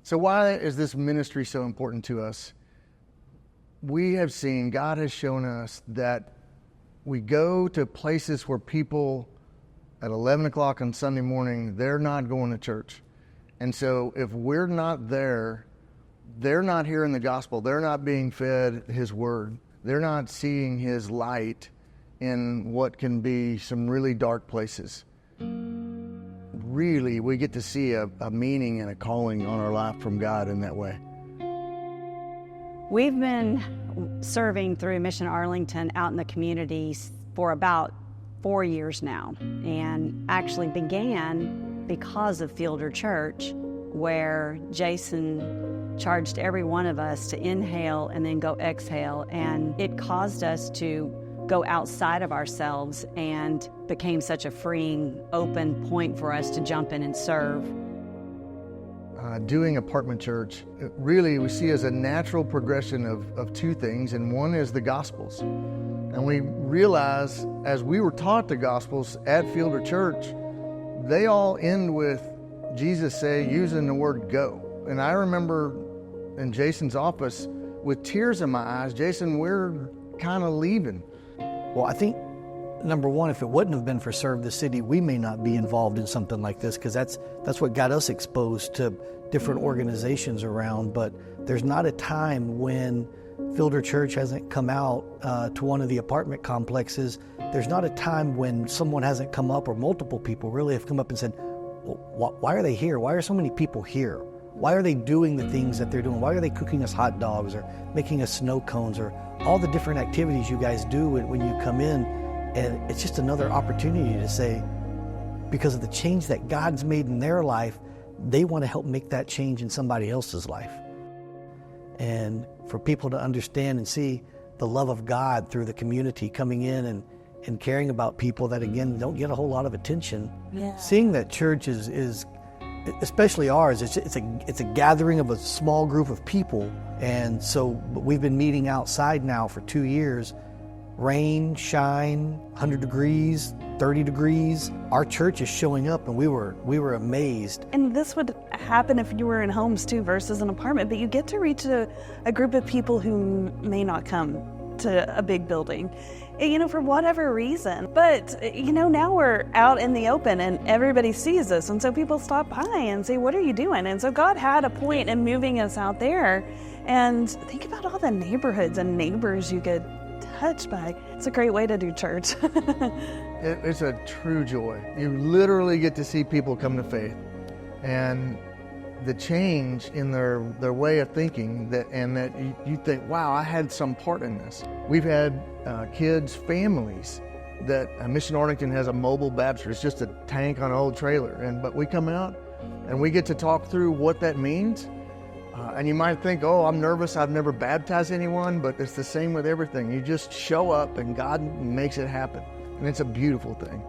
So why is this ministry so important to us? We have seen, God has shown us that we go to places where people at 11 o'clock on Sunday morning, they're not going to church. And so if we're not there, they're not hearing the gospel. They're not being fed his word. They're not seeing his light in what can be some really dark places. Really, we get to see a meaning and a calling on our life from God in that way. We've been serving through Mission Arlington out in the communities for about 4 years now, and actually began because of Fielder Church, where Jason charged every one of us to inhale and then go exhale, and it caused us to go outside of ourselves and became such a freeing, open point for us to jump in and serve. Doing apartment church, really we see as a natural progression of two things, and one is the Gospels. And we realize, as we were taught the Gospels at Fielder Church, they all end with Jesus using the word go. And I remember in Jason's office with tears in my eyes, Jason, we're kind of leaving. Well, I think, number one, if it wouldn't have been for Serve the City, we may not be involved in something like this, because that's what got us exposed to different organizations around. But there's not a time when Fielder Church hasn't come out to one of the apartment complexes. There's not a time when someone hasn't come up, or multiple people really have come up and said, well, why are they here? Why are so many people here? Why are they doing the things that they're doing? Why are they cooking us hot dogs or making us snow cones, or all the different activities you guys do when you come in? And it's just another opportunity to say, because of the change that God's made in their life, they want to help make that change in somebody else's life. And for people to understand and see the love of God through the community coming in and caring about people that, again, don't get a whole lot of attention. Yeah. Seeing that church is especially ours, it's a gathering of a small group of people. And so we've been meeting outside now for 2 years. Rain, shine, 100 degrees, 30 degrees. Our church is showing up, and we were amazed. And this would happen if you were in homes too versus an apartment, but you get to reach a group of people who may not come to a big building, for whatever reason. But, now we're out in the open and everybody sees us. And so people stop by and say, what are you doing? And so God had a point in moving us out there. And think about all the neighborhoods and neighbors you could touch by. It's a great way to do church. It's a true joy. You literally get to see people come to faith, and the change in their way of thinking, that you think, wow, I had some part in this. We've had kids, families that Mission Arlington has a mobile baptistry. It's just a tank on an old trailer, but we come out and we get to talk through what that means. And you might think, oh, I'm nervous, I've never baptized anyone, but it's the same with everything. You just show up and God makes it happen. And it's a beautiful thing.